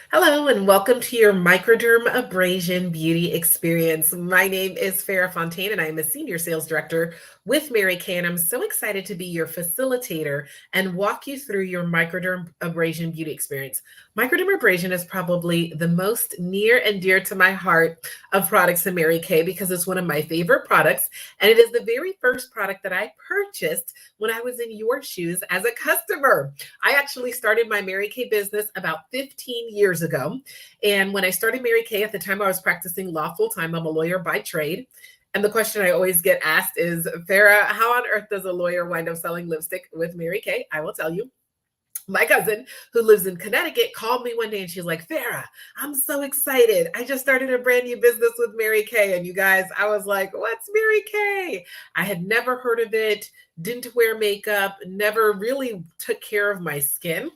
Hello and welcome to your Microdermabrasion beauty experience. My name is Farah Fontaine and I am a senior sales director with Mary Kay, and I'm so excited to be your facilitator and walk you through your microdermabrasion beauty experience. Microdermabrasion is probably the most near and dear to my heart of products in Mary Kay because it's one of my favorite products, and it is the very first product that I purchased when I was in your shoes as a customer. I actually started my Mary Kay business about 15 years ago. And when I started Mary Kay, at the time I was practicing law full time. I'm a lawyer by trade. And the question I always get asked is, Farah, how on earth does a lawyer wind up selling lipstick with Mary Kay? I will tell you. My cousin, who lives in Connecticut, called me one day and she's like, Farah, I'm so excited. I just started a brand new business with Mary Kay. And you guys, I was like, what's Mary Kay? I had never heard of it, didn't wear makeup, never really took care of my skin.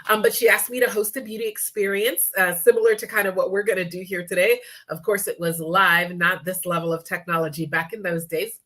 But she asked me to host a beauty experience similar to kind of what we're going to do here today. Of course, it was live, not this level of technology back in those days.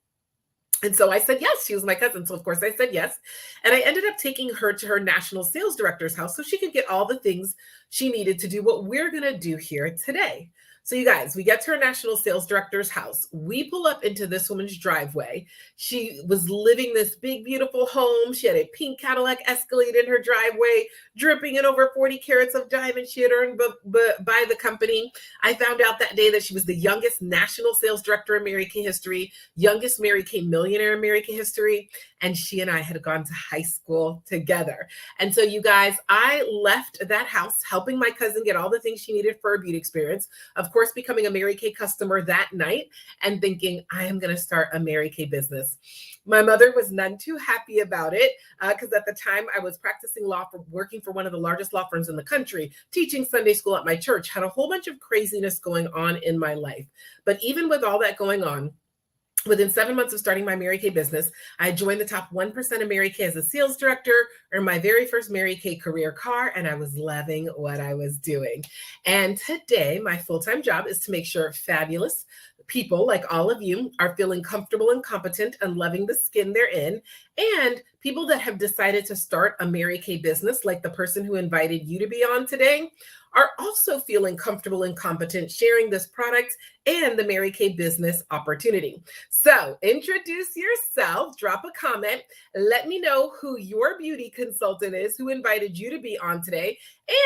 And so I said yes. She was my cousin. So, of course, I said yes. And I ended up taking her to her national sales director's house so she could get all the things she needed to do what we're going to do here today. So, you guys, we get to her national sales director's house. We pull up into this woman's driveway. She was living this big, beautiful home. She had a pink Cadillac Escalade in her driveway, dripping in over 40 carats of diamonds she had earned by the company. I found out that day that she was the youngest national sales director in Mary Kay history, youngest Mary Kay millionaire in Mary Kay history, and she and I had gone to high school together. And so, you guys, I left that house helping my cousin get all the things she needed for a beauty experience. Of course, becoming a Mary Kay customer that night and thinking, I am going to start a Mary Kay business. My mother was none too happy about it because at the time I was practicing law, working for one of the largest law firms in the country, teaching Sunday school at my church, had a whole bunch of craziness going on in my life. But even with all that going on, within 7 months of starting my Mary Kay business, I joined the top 1% of Mary Kay as a sales director, earned my very first Mary Kay career car, and I was loving what I was doing. And today, my full-time job is to make sure fabulous people like all of you are feeling comfortable and competent and loving the skin they're in, and people that have decided to start a Mary Kay business, like the person who invited you to be on today, are also feeling comfortable and competent sharing this product and the Mary Kay business opportunity. So introduce yourself, drop a comment, let me know who your beauty consultant is, who invited you to be on today,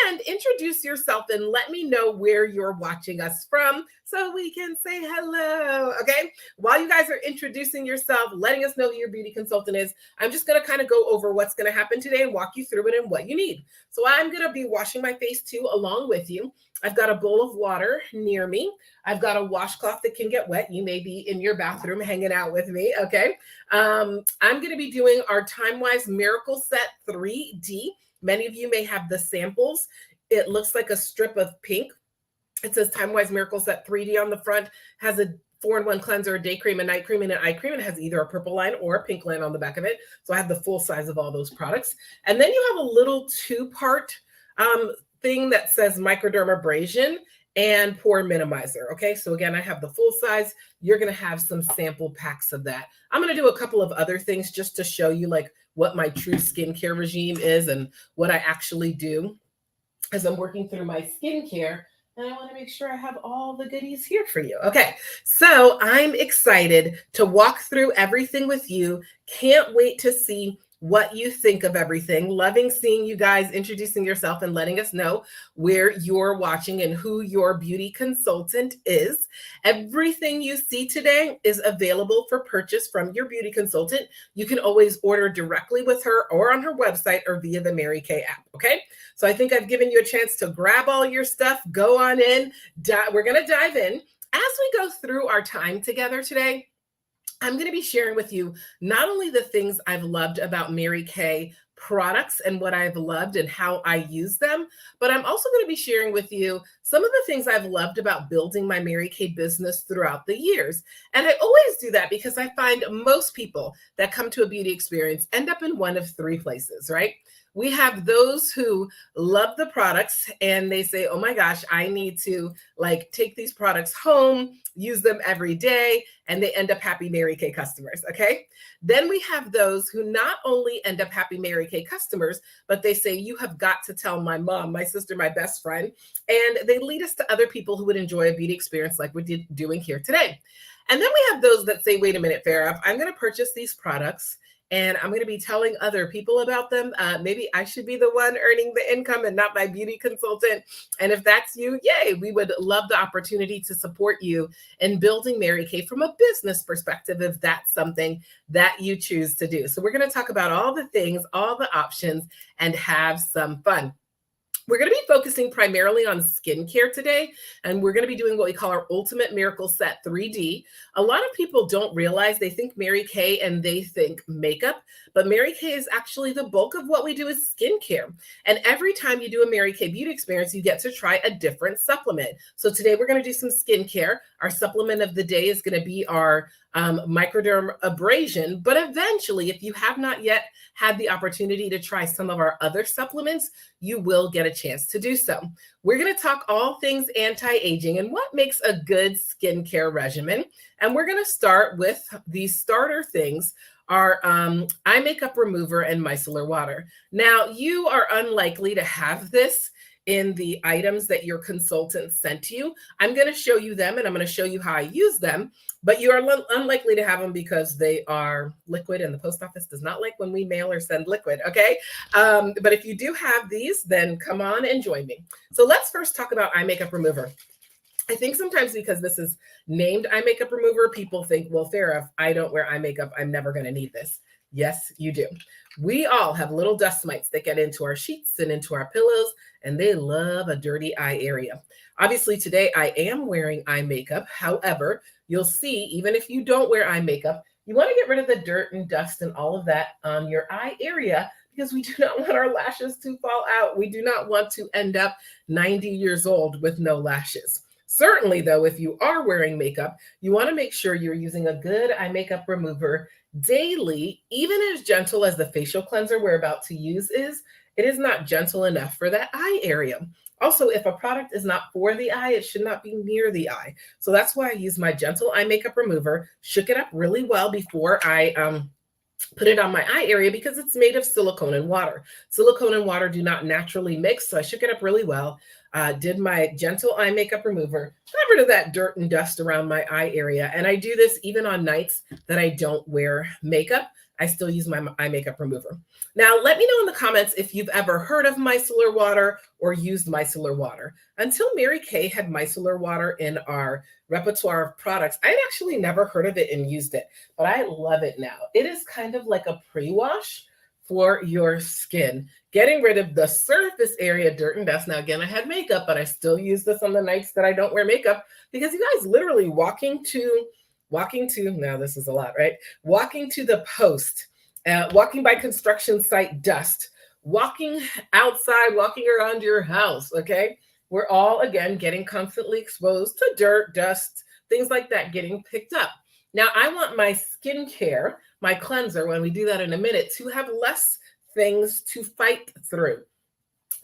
and introduce yourself and let me know where you're watching us from so we can say hello, okay? While you guys are introducing yourself, letting us know who your beauty consultant is, I'm just gonna kind of go over what's gonna happen today and walk you through it and what you need. So I'm gonna be washing my face too along with you. I've got a bowl of water near me. I've got a washcloth that can get wet. You may be in your bathroom hanging out with me, okay? I'm going to be doing our TimeWise Miracle Set 3D. Many of you may have the samples. It looks like a strip of pink. It says TimeWise Miracle Set 3D on the front, has a 4-in-1 cleanser, a day cream, a night cream, and an eye cream. And it has either a purple line or a pink line on the back of it. So I have the full size of all those products. And then you have a little 2-part thing that says microdermabrasion and pore minimizer. Okay, so again, I have the full size. You're going to have some sample packs of that. I'm going to do a couple of other things just to show you like what my true skincare regime is and what I actually do as I'm working through my skincare. And I want to make sure I have all the goodies here for you. Okay, so I'm excited to walk through everything with you. Can't wait to see what you think of everything. Loving seeing you guys introducing yourself and letting us know where you're watching and who your beauty consultant is. Everything you see today is available for purchase from your beauty consultant. You can always order directly with her or on her website or via the Mary Kay app, okay? So I think I've given you a chance to grab all your stuff, go on in. We're gonna dive in. As we go through our time together today, I'm going to be sharing with you not only the things I've loved about Mary Kay products and what I've loved and how I use them, but I'm also going to be sharing with you some of the things I've loved about building my Mary Kay business throughout the years. And I always do that because I find most people that come to a beauty experience end up in one of 3 places, right? We have those who love the products and they say, oh my gosh, I need to like take these products home, use them every day, and they end up happy Mary Kay customers. Okay. Then we have those who not only end up happy Mary Kay customers, but they say, you have got to tell my mom, my sister, my best friend. And they lead us to other people who would enjoy a beauty experience like we're doing here today. And then we have those that say, wait a minute, Farah, I'm going to purchase these products and I'm going to be telling other people about them. Maybe I should be the one earning the income and not my beauty consultant. And if that's you, yay, we would love the opportunity to support you in building Mary Kay from a business perspective, if that's something that you choose to do. So we're going to talk about all the things, all the options, and have some fun. We're going to be focusing primarily on skincare today, and we're going to be doing what we call our Ultimate Miracle Set 3D. A lot of people don't realize, they think Mary Kay and they think makeup, but Mary Kay is actually the bulk of what we do is skincare. And every time you do a Mary Kay beauty experience, you get to try a different supplement. So today we're going to do some skincare. Our supplement of the day is going to be our Microdermabrasion, but eventually, if you have not yet had the opportunity to try some of our other supplements, you will get a chance to do so. We're going to talk all things anti-aging and what makes a good skincare regimen. And we're going to start with these starter things, our eye makeup remover and micellar water. Now, you are unlikely to have this in the items that your consultant sent you. I'm going to show you them and I'm going to show you how I use them, but you are unlikely to have them because they are liquid and the post office does not like when we mail or send liquid, okay? But if you do have these, then come on and join me. So let's first talk about eye makeup remover. I think sometimes because this is named eye makeup remover, people think, well, Farah, if I don't wear eye makeup, I'm never going to need this. Yes, you do. We all have little dust mites that get into our sheets and into our pillows, and they love a dirty eye area. Obviously, today I am wearing eye makeup. However, you'll see, even if you don't wear eye makeup, you want to get rid of the dirt and dust and all of that on your eye area because we do not want our lashes to fall out. We do not want to end up 90 years old with no lashes. Certainly, though, if you are wearing makeup, you want to make sure you're using a good eye makeup remover daily. Even as gentle as the facial cleanser we're about to use is, it is not gentle enough for that eye area. Also, if a product is not for the eye, it should not be near the eye. So that's why I use my gentle eye makeup remover, shook it up really well before I put it on my eye area because it's made of silicone and water. Silicone and water do not naturally mix, so I shook it up really well. Did my gentle eye makeup remover, got rid of that dirt and dust around my eye area. And I do this even on nights that I don't wear makeup. I still use my eye makeup remover. Now, let me know in the comments if you've ever heard of micellar water or used micellar water. Until Mary Kay had micellar water in our repertoire of products, I'd actually never heard of it and used it, but I love it now. It is kind of like a pre-wash for your skin, getting rid of the surface area dirt and dust. Now, again, I had makeup, but I still use this on the nights that I don't wear makeup because you guys literally walking to, now this is a lot, right? Walking to the post, walking by construction site dust, walking outside, walking around your house, okay? We're all, again, getting constantly exposed to dirt, dust, things like that getting picked up. Now, I want my skincare, my cleanser, when we do that in a minute, to have less things to fight through.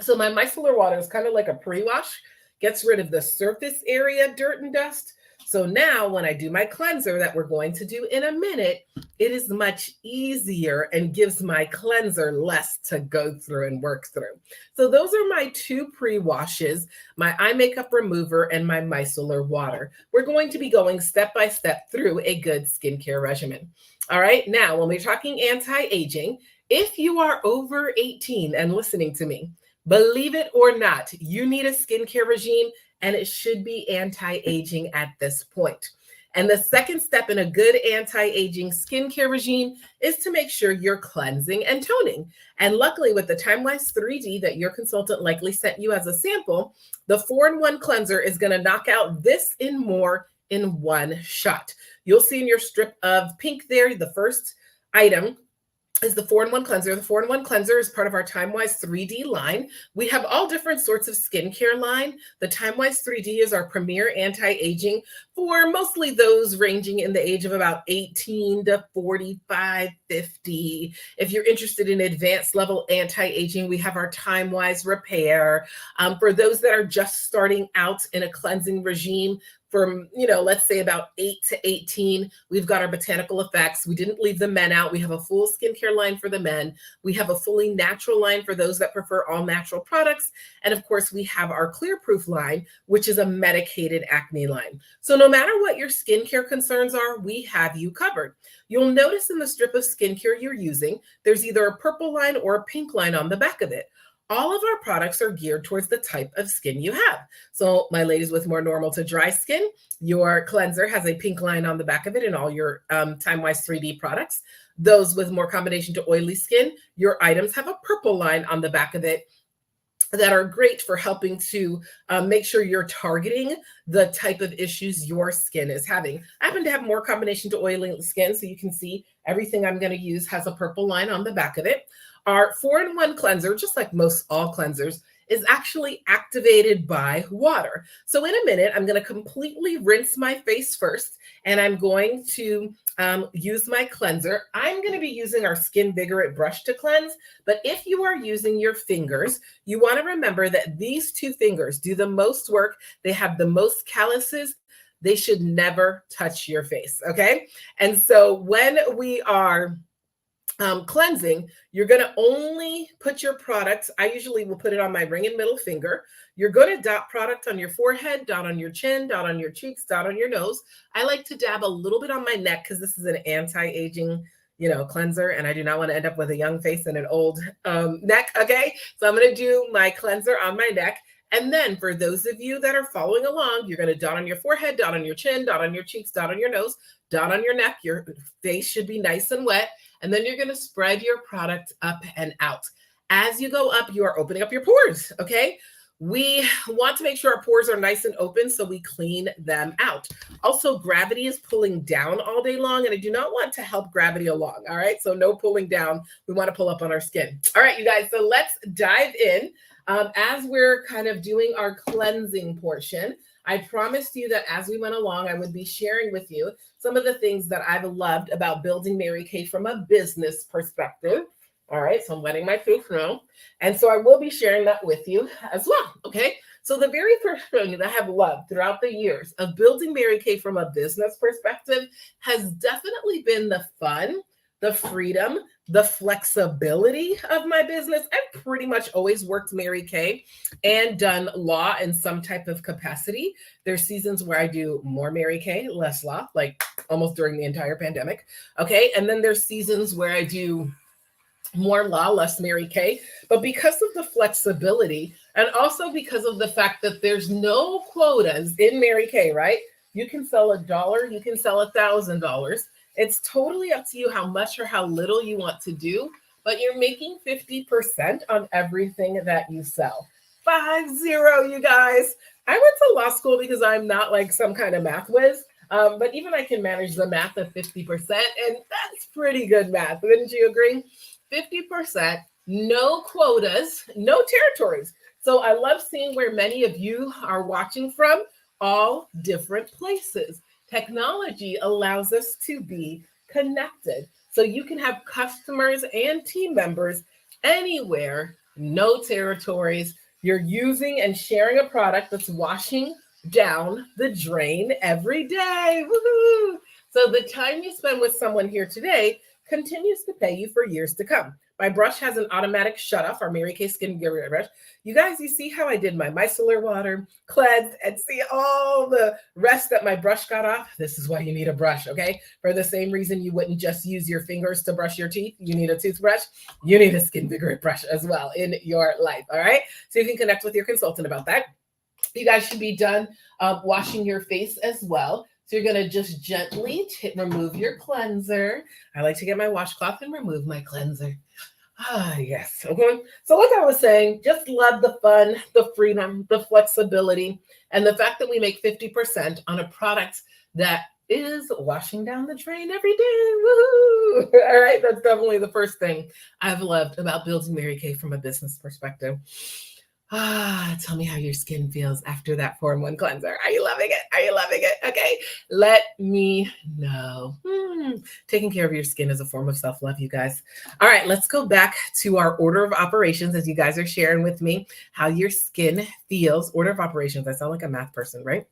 So my micellar water is kind of like a pre-wash, gets rid of the surface area, dirt and dust. So now when I do my cleanser that we're going to do in a minute, it is much easier and gives my cleanser less to go through and work through. So those are my two pre-washes, my eye makeup remover and my micellar water. We're going to be going step by step through a good skincare regimen. All right, now when we're talking anti-aging, if you are over 18 and listening to me, believe it or not, you need a skincare regime and it should be anti-aging at this point. And the second step in a good anti-aging skincare regime is to make sure you're cleansing and toning. And luckily with the Time-Wise 3D that your consultant likely sent you as a sample, the 4-in-1 cleanser is going to knock out this and more in one shot. You'll see in your strip of pink there, the first item is the 4-in-1 cleanser. The 4-in-1 cleanser is part of our TimeWise 3D line. We have all different sorts of skincare line. The TimeWise 3D is our premier anti-aging for mostly those ranging in the age of about 18 to 45, 50. If you're interested in advanced level anti-aging, we have our TimeWise Repair. For those that are just starting out in a cleansing regime, from, let's say about 8 to 18, we've got our botanical effects. We didn't leave the men out. We have a full skincare line for the men. We have a fully natural line for those that prefer all natural products. And of course, we have our Clear Proof line, which is a medicated acne line. So no matter what your skincare concerns are, we have you covered. You'll notice in the strip of skincare you're using, there's either a purple line or a pink line on the back of it. All of our products are geared towards the type of skin you have. So my ladies with more normal to dry skin, your cleanser has a pink line on the back of it in all your TimeWise 3D products. Those with more combination to oily skin, your items have a purple line on the back of it that are great for helping to make sure you're targeting the type of issues your skin is having. I happen to have more combination to oily skin, so you can see everything I'm going to use has a purple line on the back of it. Our 4-in-1 cleanser, just like most all cleansers, is actually activated by water. So in a minute, I'm going to completely rinse my face first, and I'm going to use my cleanser. I'm going to be using our Skin Vigorate brush to cleanse, but if you are using your fingers, you want to remember that these two fingers do the most work. They have the most calluses. They should never touch your face, okay? And so when we are cleansing, you're going to only put your product. I usually will put it on my ring and middle finger. You're going to dot product on your forehead, dot on your chin, dot on your cheeks, dot on your nose. I like to dab a little bit on my neck because this is an anti-aging, cleanser, and I do not want to end up with a young face and an old neck. Okay, so I'm going to do my cleanser on my neck. And then for those of you that are following along, you're going to dot on your forehead, dot on your chin, dot on your cheeks, dot on your nose, dot on your neck. Your face should be nice and wet. And then you're going to spread your product up and out. As you go up, you are opening up your pores, okay? We want to make sure our pores are nice and open so we clean them out. Also, gravity is pulling down all day long, and I do not want to help gravity along, all right? So no pulling down. We want to pull up on our skin. All right, you guys, so let's dive in. As we're kind of doing our cleansing portion, I promised you that as we went along, I would be sharing with you some of the things that I've loved about building Mary Kay from a business perspective. All right, so I'm wetting my face now. And so I will be sharing that with you as well, okay? So the very first thing that I have loved throughout the years of building Mary Kay from a business perspective has definitely been the fun, the freedom, the flexibility of my business. I've pretty much always worked Mary Kay and done law in some type of capacity. There's seasons where I do more Mary Kay, less law, like almost during the entire pandemic. Okay. And then there's seasons where I do more law, less Mary Kay. But because of the flexibility and also because of the fact that there's no quotas in Mary Kay, right? You can sell $1, you can sell $1,000. It's totally up to you how much or how little you want to do, but you're making 50% on everything that you sell. 50, you guys. I went to law school because I'm not like some kind of math whiz, but even I can manage the math of 50%, and that's pretty good math. Wouldn't you agree? 50%, no quotas, no territories. So I love seeing where many of you are watching from, all different places. Technology allows us to be connected. So you can have customers and team members anywhere, no territories. You're using and sharing a product that's washing down the drain every day. Woohoo! So the time you spend with someone here today continues to pay you for years to come. My brush has an automatic shut off, our Mary Kay Skin Vigorate brush. You guys, you see how I did my micellar water, cleansed, and see all the rest that my brush got off? This is why you need a brush, okay? For the same reason you wouldn't just use your fingers to brush your teeth. You need a toothbrush. You need a Skin Vigorate brush as well in your life, all right? So you can connect with your consultant about that. You guys should be done washing your face as well. So you're going to just gently remove your cleanser. I like to get my washcloth and remove my cleanser. Ah, yes. Okay. So like I was saying, just love the fun, the freedom, the flexibility, and the fact that we make 50% on a product that is washing down the drain every day. Woohoo! All right, that's definitely the first thing I've loved about building Mary Kay from a business perspective. Tell me how your skin feels after that 4-in-1 cleanser. Are you loving it? Are you loving it? Okay, let me know. Taking care of your skin is a form of self-love, you guys. All right, let's go back to our order of operations as you guys are sharing with me how your skin feels. Order of operations. I sound like a math person, right?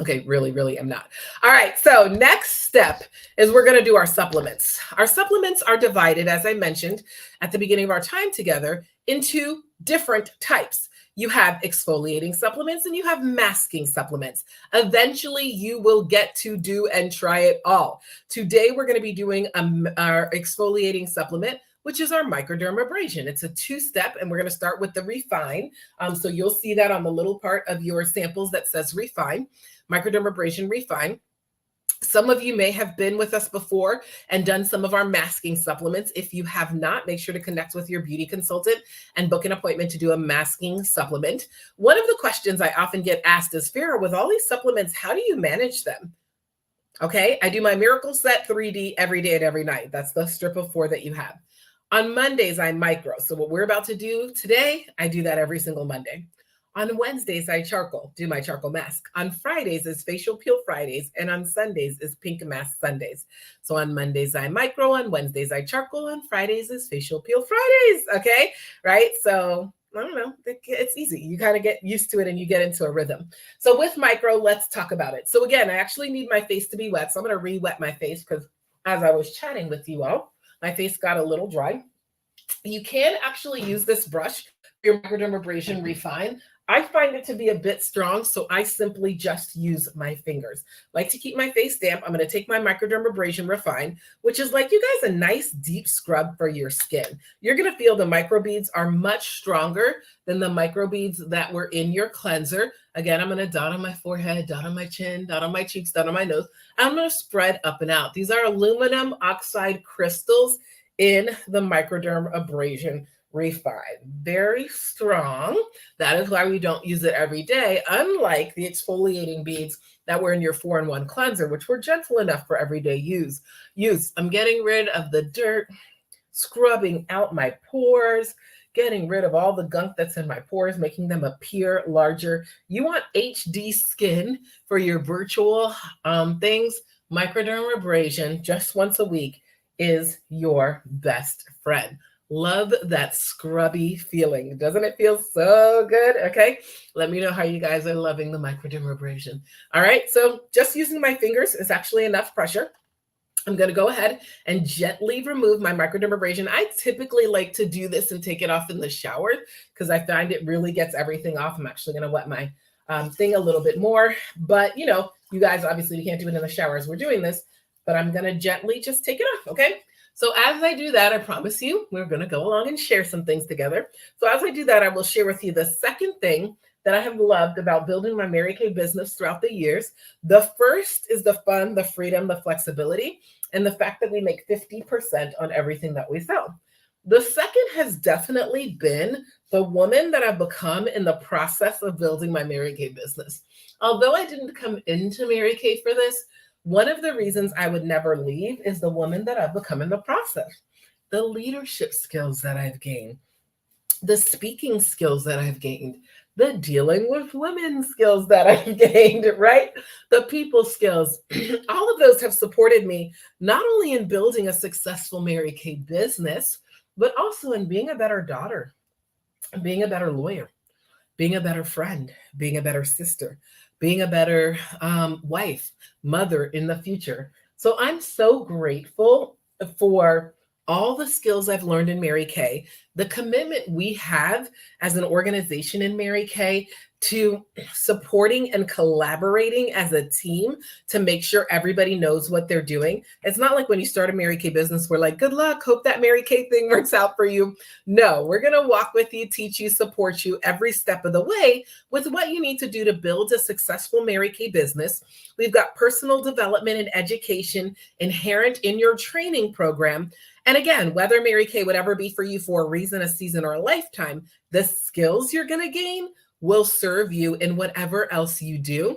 Okay, really am not. All right, so next step is we're going to do our supplements. Our supplements are divided, as I mentioned at the beginning of our time together, into different types. You have exfoliating supplements and you have masking supplements. Eventually, you will get to do and try it all. Today, we're going to be doing our exfoliating supplement, which is our microdermabrasion. It's a 2-step, and we're going to start with the refine. So you'll see that on the little part of your samples that says refine. Microdermabrasion refine. Some of you may have been with us before and done some of our masking supplements. If you have not, make sure to connect with your beauty consultant and book an appointment to do a masking supplement. One of the questions I often get asked is, Farah, with all these supplements, how do you manage them? Okay, I do my Miracle Set 3D every day and every night. That's the strip of 4 that you have. On Mondays, I micro. So what we're about to do today, I do that every single Monday. On Wednesdays, I do my charcoal mask. On Fridays is facial peel Fridays, and on Sundays is pink mask Sundays. So on Mondays, I micro, on Wednesdays, I charcoal, on Fridays is facial peel Fridays, okay? Right? So I don't know, it's easy. You kind of get used to it and you get into a rhythm. So with micro, let's talk about it. So again, I actually need my face to be wet. So I'm going to re-wet my face because as I was chatting with you all, my face got a little dry. You can actually use this brush, your microdermabrasion refine. I find it to be a bit strong, so I simply just use my fingers. Like to keep my face damp, I'm going to take my microdermabrasion refine, which is like, you guys, a nice deep scrub for your skin. You're going to feel the microbeads are much stronger than the microbeads that were in your cleanser. Again, I'm going to dot on my forehead, dot on my chin, dot on my cheeks, dot on my nose. I'm going to spread up and out. These are aluminum oxide crystals in the microdermabrasion refine. Very strong. That is why we don't use it every day, unlike the exfoliating beads that were in your 4-in-1 cleanser, which were gentle enough for everyday use. I'm getting rid of the dirt, scrubbing out my pores, getting rid of all the gunk that's in my pores, making them appear larger. You want HD skin for your virtual things. Microdermabrasion just once a week is your best friend. Love that scrubby feeling. Doesn't it feel so good? Okay, let me know how you guys are loving the microdermabrasion. All right, so just using my fingers is actually enough pressure. I'm going to go ahead and gently remove my microdermabrasion. I typically like to do this and take it off in the shower because I find it really gets everything off. I'm actually going to wet my thing a little bit more, but you guys, obviously you can't do it in the shower as we're doing this, but I'm going to gently just take it off, okay? So as I do that, I promise you, we're going to go along and share some things together. So as I do that, I will share with you the second thing that I have loved about building my Mary Kay business throughout the years. The first is the fun, the freedom, the flexibility, and the fact that we make 50% on everything that we sell. The second has definitely been the woman that I've become in the process of building my Mary Kay business. Although I didn't come into Mary Kay for this, one of the reasons I would never leave is the woman that I've become in the process. The leadership skills that I've gained, the speaking skills that I've gained, the dealing with women skills that I've gained, right? The people skills. All of those have supported me not only in building a successful Mary Kay business, but also in being a better daughter, being a better lawyer, being a better friend, being a better sister, being a better wife, mother in the future. So I'm so grateful for all the skills I've learned in Mary Kay, the commitment we have as an organization in Mary Kay to supporting and collaborating as a team to make sure everybody knows what they're doing. It's not like when you start a Mary Kay business, we're like, good luck, hope that Mary Kay thing works out for you. No, we're going to walk with you, teach you, support you every step of the way with what you need to do to build a successful Mary Kay business. We've got personal development and education inherent in your training program. And again, whether Mary Kay would ever be for you for a reason, a season, or a lifetime, the skills you're going to gain will serve you in whatever else you do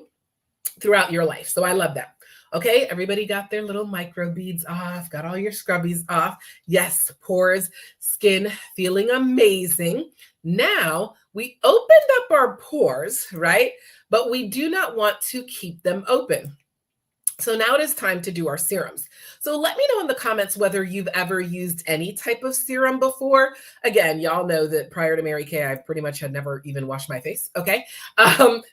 throughout your life. So I love that. Okay, everybody got their little micro beads off, got all your scrubbies off. Yes, pores, skin feeling amazing. Now we opened up our pores, right? But we do not want to keep them open. So now it is time to do our serums. So let me know in the comments whether you've ever used any type of serum before. Again, y'all know that prior to Mary Kay, I pretty much had never even washed my face. Okay.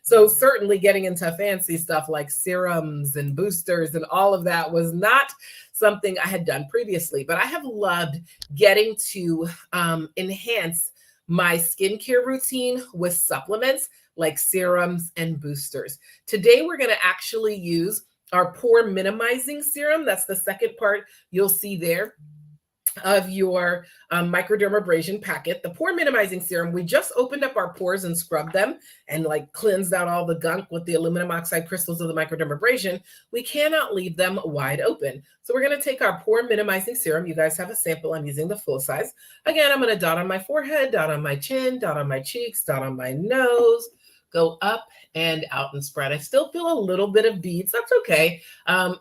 So certainly getting into fancy stuff like serums and boosters and all of that was not something I had done previously, but I have loved getting to enhance my skincare routine with supplements like serums and boosters. Today, we're going to actually use our pore minimizing serum. That's the second part you'll see there of your microdermabrasion packet. The pore minimizing serum, we just opened up our pores and scrubbed them and like cleansed out all the gunk with the aluminum oxide crystals of the microdermabrasion. We cannot leave them wide open. So we're going to take our pore minimizing serum. You guys have a sample. I'm using the full size. Again, I'm going to dot on my forehead, dot on my chin, dot on my cheeks, dot on my nose, go up and out and spread. I still feel a little bit of beads. That's okay.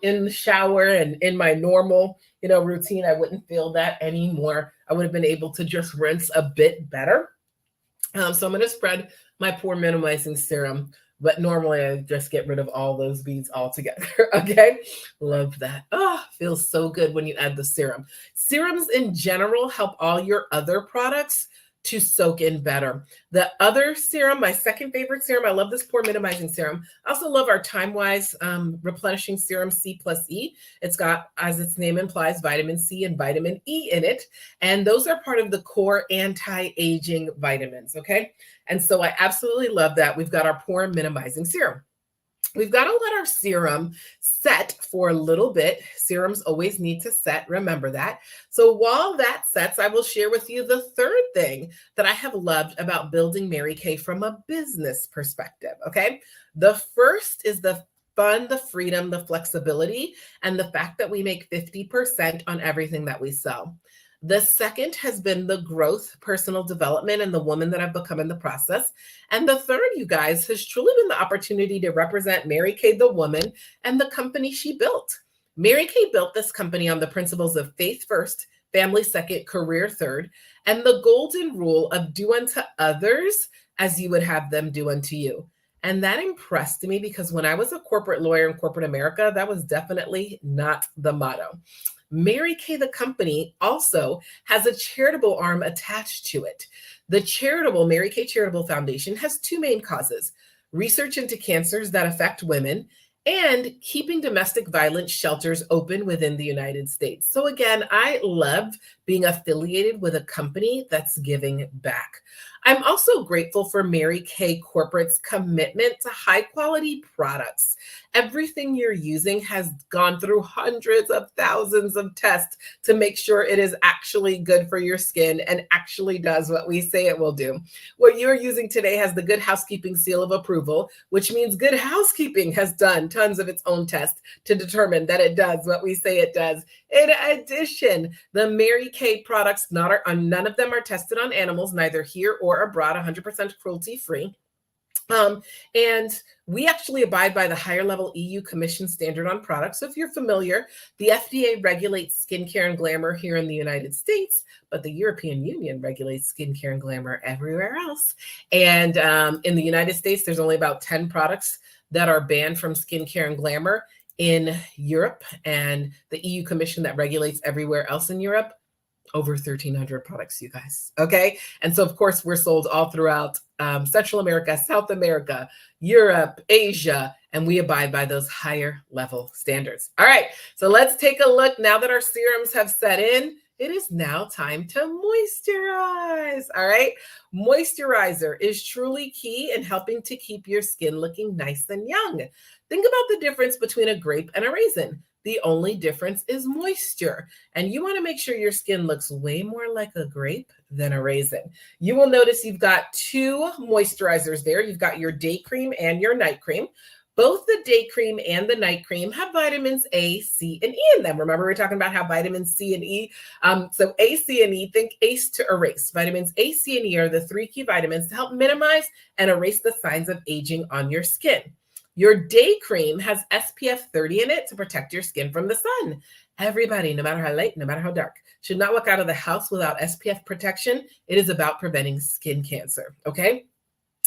In the shower and in my normal, routine, I wouldn't feel that anymore. I would have been able to just rinse a bit better. So I'm going to spread my pore minimizing serum, but normally I just get rid of all those beads altogether. Okay. Love that. Oh, feels so good when you add the serum. Serums in general help all your other products to soak in better. The other serum, my second favorite serum, I love this pore minimizing serum. I also love our Time-Wise replenishing serum C+E. It's got, as its name implies, vitamin C and vitamin E in it. And those are part of the core anti-aging vitamins, okay? And so I absolutely love that. We've got our pore minimizing serum. We've got to let our serum set for a little bit. Serums always need to set. Remember that. So while that sets, I will share with you the third thing that I have loved about building Mary Kay from a business perspective. Okay. The first is the fun, the freedom, the flexibility, and the fact that we make 50% on everything that we sell. The second has been the growth, personal development, and the woman that I've become in the process. And the third, you guys, has truly been the opportunity to represent Mary Kay, the woman, and the company she built. Mary Kay built this company on the principles of faith first, family second, career third, and the golden rule of do unto others as you would have them do unto you. And that impressed me because when I was a corporate lawyer in corporate America, that was definitely not the motto. Mary Kay, the company, also has a charitable arm attached to it. The Mary Kay Charitable Foundation has two main causes: research into cancers that affect women and keeping domestic violence shelters open within the United States. So again, I love being affiliated with a company that's giving back. I'm also grateful for Mary Kay Corporate's commitment to high quality products. Everything you're using has gone through hundreds of thousands of tests to make sure it is actually good for your skin and actually does what we say it will do. What you're using today has the Good Housekeeping seal of approval, which means Good Housekeeping has done tons of its own tests to determine that it does what we say it does. In addition, the Mary Kay products, none of them are tested on animals, neither here or abroad, 100% cruelty free. And we actually abide by the higher level EU Commission standard on products. So if you're familiar, the FDA regulates skincare and glamour here in the United States, but the European Union regulates skincare and glamour everywhere else. And in the United States, there's only about 10 products that are banned from skincare and glamour. In Europe, and the EU Commission that regulates everywhere else in Europe, over 1,300 products, you guys. Okay. And so, of course, we're sold all throughout Central America, South America, Europe, Asia, and we abide by those higher level standards. All right. So let's take a look. Now that our serums have set in, it is now time to moisturize. All right. Moisturizer is truly key in helping to keep your skin looking nice and young. Think about the difference between a grape and a raisin. The only difference is moisture. And you want to make sure your skin looks way more like a grape than a raisin. You will notice you've got two moisturizers there. You've got your day cream and your night cream. Both the day cream and the night cream have vitamins A, C, and E in them. Remember, we were talking about how vitamins C and E. So A, C, and E, think ACE to erase. Vitamins A, C, and E are the three key vitamins to help minimize and erase the signs of aging on your skin. Your day cream has SPF 30 in it to protect your skin from the sun. Everybody, no matter how late, no matter how dark, should not walk out of the house without SPF protection. It is about preventing skin cancer, okay?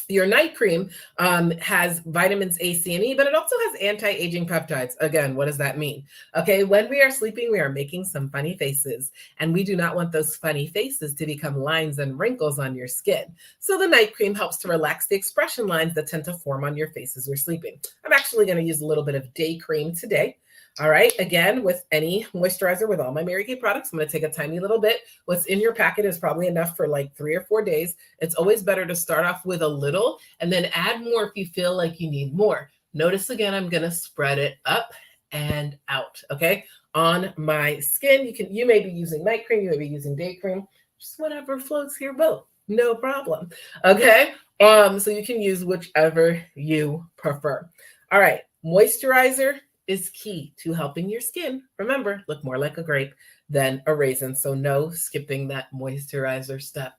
Your night cream has vitamins A, C, and E, but it also has anti-aging peptides. Again, what does that mean? Okay, when we are sleeping, we are making some funny faces, and we do not want those funny faces to become lines and wrinkles on your skin. So the night cream helps to relax the expression lines that tend to form on your face as we're sleeping. I'm actually going to use a little bit of day cream today. All right, again, with any moisturizer with all my Mary Kay products, I'm going to take a tiny little bit. What's in your packet is probably enough for like 3 or 4 days. It's always better to start off with a little and then add more if you feel like you need more. Notice again, I'm going to spread it up and out, okay, on my skin. You may be using night cream, you may be using day cream, just whatever floats your boat, no problem, okay? So you can use whichever you prefer. All right, moisturizer is key to helping your skin, remember, look more like a grape than a raisin. So no skipping that moisturizer step.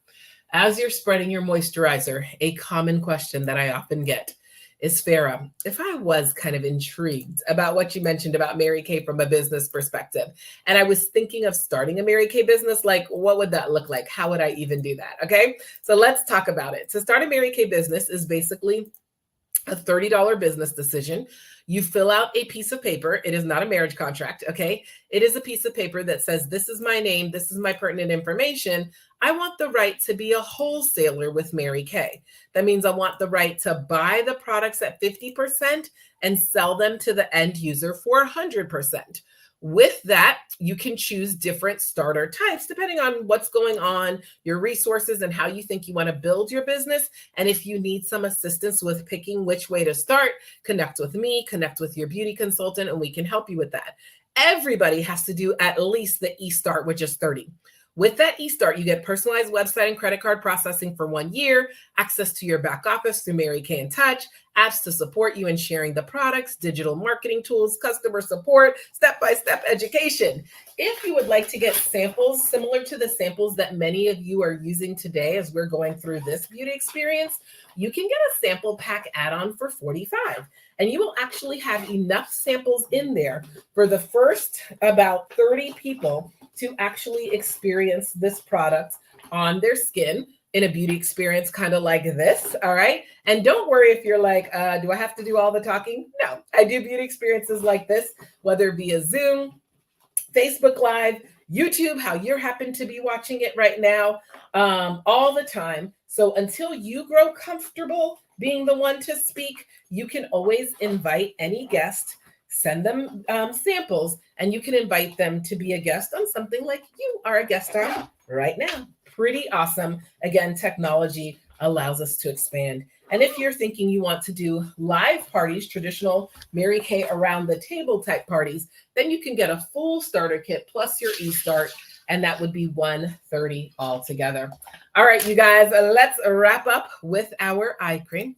As you're spreading your moisturizer, a common question that I often get is, Farah, if I was kind of intrigued about what you mentioned about Mary Kay from a business perspective, and I was thinking of starting a Mary Kay business, like what would that look like? How would I even do that? Okay, so let's talk about it. To start a Mary Kay business is basically a $30 business decision. You fill out a piece of paper. It is not a marriage contract, okay? It is a piece of paper that says, this is my name, this is my pertinent information. I want the right to be a wholesaler with Mary Kay. That means I want the right to buy the products at 50% and sell them to the end user for 100%. With that, you can choose different starter types depending on what's going on, your resources, and how you think you want to build your business. And if you need some assistance with picking which way to start, connect with me, connect with your beauty consultant, and we can help you with that. Everybody has to do at least the eStart, which is 30. With that eStart, you get personalized website and credit card processing for 1 year, access to your back office through Mary Kay in Touch, apps to support you in sharing the products, digital marketing tools, customer support, step-by-step education. If you would like to get samples similar to the samples that many of you are using today as we're going through this beauty experience, you can get a sample pack add-on for $45. And you will actually have enough samples in there for the first about 30 people to actually experience this product on their skin in a beauty experience kind of like this, all right? And don't worry if you're like, do I have to do all the talking? No, I do beauty experiences like this, whether it be a Zoom, Facebook Live, YouTube, how you happen to be watching it right now, all the time. So until you grow comfortable being the one to speak, you can always invite any guest, send them samples, and you can invite them to be a guest on something like you are a guest on right now. Pretty awesome. Again, technology allows us to expand. And if you're thinking you want to do live parties, traditional Mary Kay around the table type parties, then you can get a full starter kit plus your eStart, and that would be $130 altogether. All right, you guys, let's wrap up with our eye cream.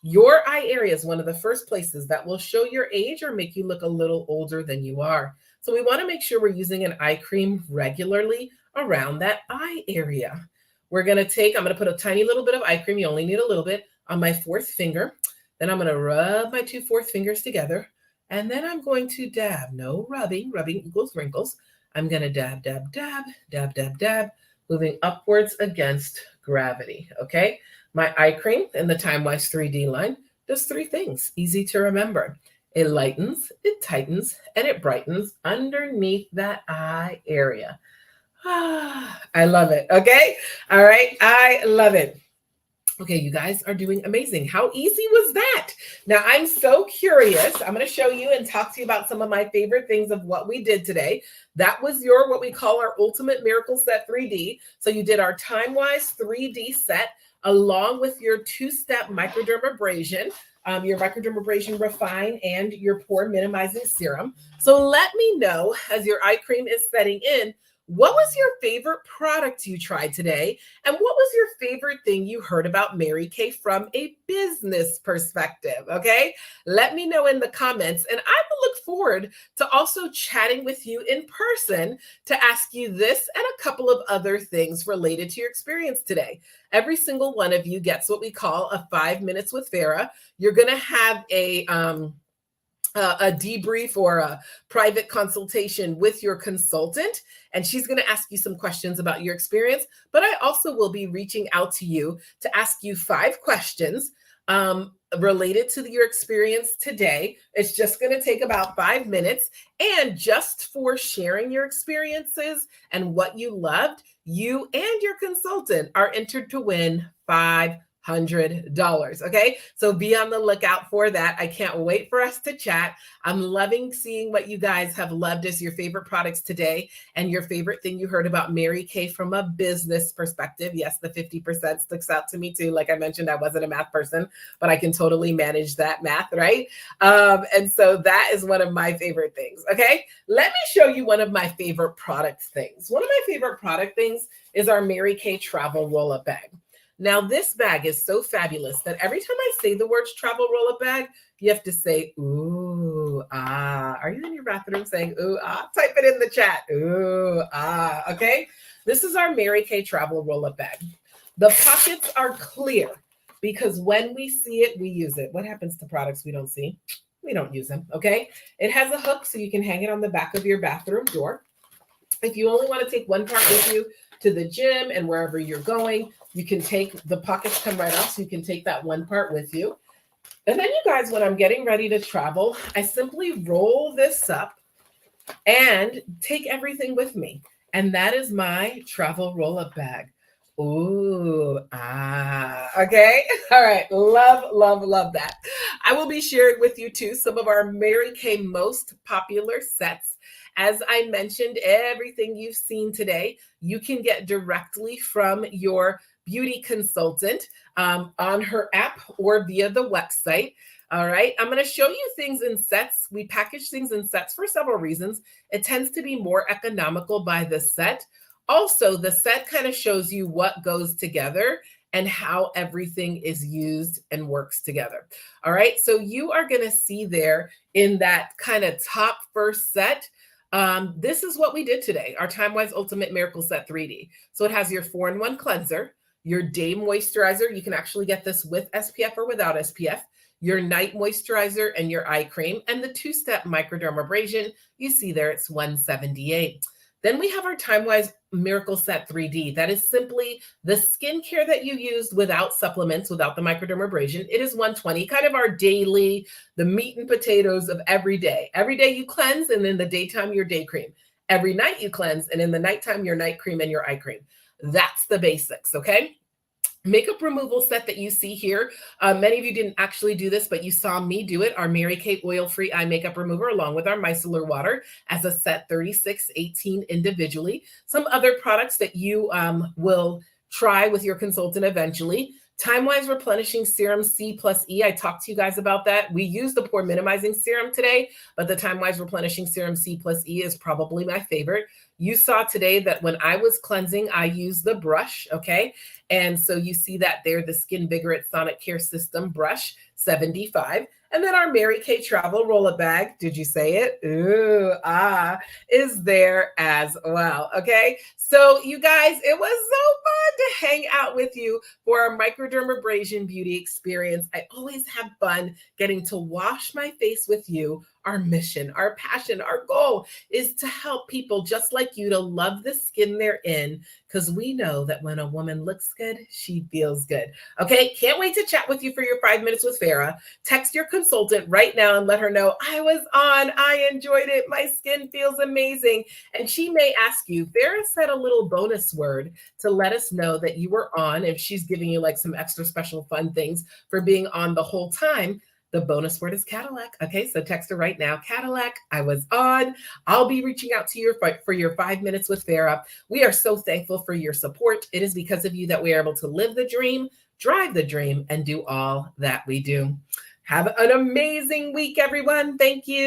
Your eye area is one of the first places that will show your age or make you look a little older than you are. So we want to make sure we're using an eye cream regularly around that eye area. I'm going to put a tiny little bit of eye cream. You only need a little bit on my fourth finger. Then I'm going to rub my 2 fourth fingers together. And then I'm going to dab. No rubbing. Rubbing equals wrinkles. I'm going to dab, dab, dab, dab, dab, dab, moving upwards against gravity. Okay. My eye cream in the Time-Wise 3D line does 3 things. Easy to remember. It lightens, it tightens, and it brightens underneath that eye area. I love it. Okay. All right. I love it. Okay, you guys are doing amazing. How easy was that? Now, I'm so curious. I'm going to show you and talk to you about some of my favorite things of what we did today. That was what we call our Ultimate Miracle Set 3D. So you did our Time-Wise 3D set along with your 2-step microdermabrasion, your microdermabrasion refine, and your pore minimizing serum. So let me know as your eye cream is setting in, what was your favorite product you tried today? And what was your favorite thing you heard about Mary Kay from a business perspective? Okay, let me know in the comments, and I will look forward to also chatting with you in person to ask you this and a couple of other things related to your experience today. Every single one of you gets what we call a 5 minutes with Farah. You're going to have a debrief or a private consultation with your consultant, and she's going to ask you some questions about your experience. But I also will be reaching out to you to ask you 5 questions related to your experience today. It's just going to take about 5 minutes. And just for sharing your experiences and what you loved, you and your consultant are entered to win $500. Okay. So be on the lookout for that. I can't wait for us to chat. I'm loving seeing what you guys have loved as your favorite products today and your favorite thing you heard about Mary Kay from a business perspective. Yes, the 50% sticks out to me too. Like I mentioned, I wasn't a math person, but I can totally manage that math, right? And so that is one of my favorite things. Okay. Let me show you one of my favorite product things. One of my favorite product things is our Mary Kay travel roll-up bag. Now, this bag is so fabulous that every time I say the words travel roll-up bag, you have to say, ooh, ah. Are you in your bathroom saying, ooh, ah? Type it in the chat. Ooh, ah, okay? This is our Mary Kay travel roll-up bag. The pockets are clear because when we see it, we use it. What happens to products we don't see? We don't use them, okay? It has a hook so you can hang it on the back of your bathroom door. If you only want to take one part with you to the gym and wherever you're going, you can take, the pockets come right off, so you can take that one part with you. And then you guys, when I'm getting ready to travel, I simply roll this up and take everything with me. And that is my travel roll-up bag. Ooh, ah, okay. All right. Love, love, love that. I will be sharing with you too some of our Mary Kay most popular sets. As I mentioned, everything you've seen today, you can get directly from your beauty consultant on her app or via the website. All right. I'm going to show you things in sets. We package things in sets for several reasons. It tends to be more economical by the set. Also, the set kind of shows you what goes together and how everything is used and works together. All right. So you are going to see there in that kind of top first set. This is what we did today, our Time-Wise Ultimate Miracle Set 3D. So it has your 4-in-1 cleanser, your day moisturizer. You can actually get this with SPF or without SPF, your night moisturizer and your eye cream, and the 2-step microdermabrasion. You see there, it's $178. Then we have our Time-Wise Miracle Set 3D. That is simply the skincare that you used without supplements, without the microdermabrasion. It is $120, kind of our daily, the meat and potatoes of every day. Every day you cleanse, and in the daytime, your day cream. Every night you cleanse, and in the nighttime, your night cream and your eye cream. That's the basics, okay? Makeup removal set that you see here. Many of you didn't actually do this, but you saw me do it. Our Mary Kay oil-free eye makeup remover, along with our micellar water as a set 3618 individually. Some other products that you will try with your consultant eventually. Time-Wise Replenishing Serum C plus E. I talked to you guys about that. We use the Pore Minimizing Serum today, but the Time-Wise Replenishing Serum C plus E is probably my favorite. You saw today that when I was cleansing, I used the brush, okay? And so you see that there, the Skin Vigorate Sonic Care System brush, $75. And then our Mary Kay travel roll-up bag, did you say it? Ooh, ah, is there as well, okay? So you guys, it was so fun to hang out with you for our Microdermabrasion beauty experience. I always have fun getting to wash my face with you. Our mission, our passion, our goal is to help people just like you to love the skin they're in, because we know that when a woman looks good, she feels good. Okay, can't wait to chat with you for your 5 minutes with Farah. Text your consultant right now and let her know I was on, I enjoyed it, my skin feels amazing. And she may ask you, Farah said a little bonus word to let us know that you were on, if she's giving you like some extra special fun things for being on the whole time. The bonus word is Cadillac. Okay, so text her right now. Cadillac, I was on. I'll be reaching out to you for your 5 minutes with Farah. We are so thankful for your support. It is because of you that we are able to live the dream, drive the dream, and do all that we do. Have an amazing week, everyone. Thank you.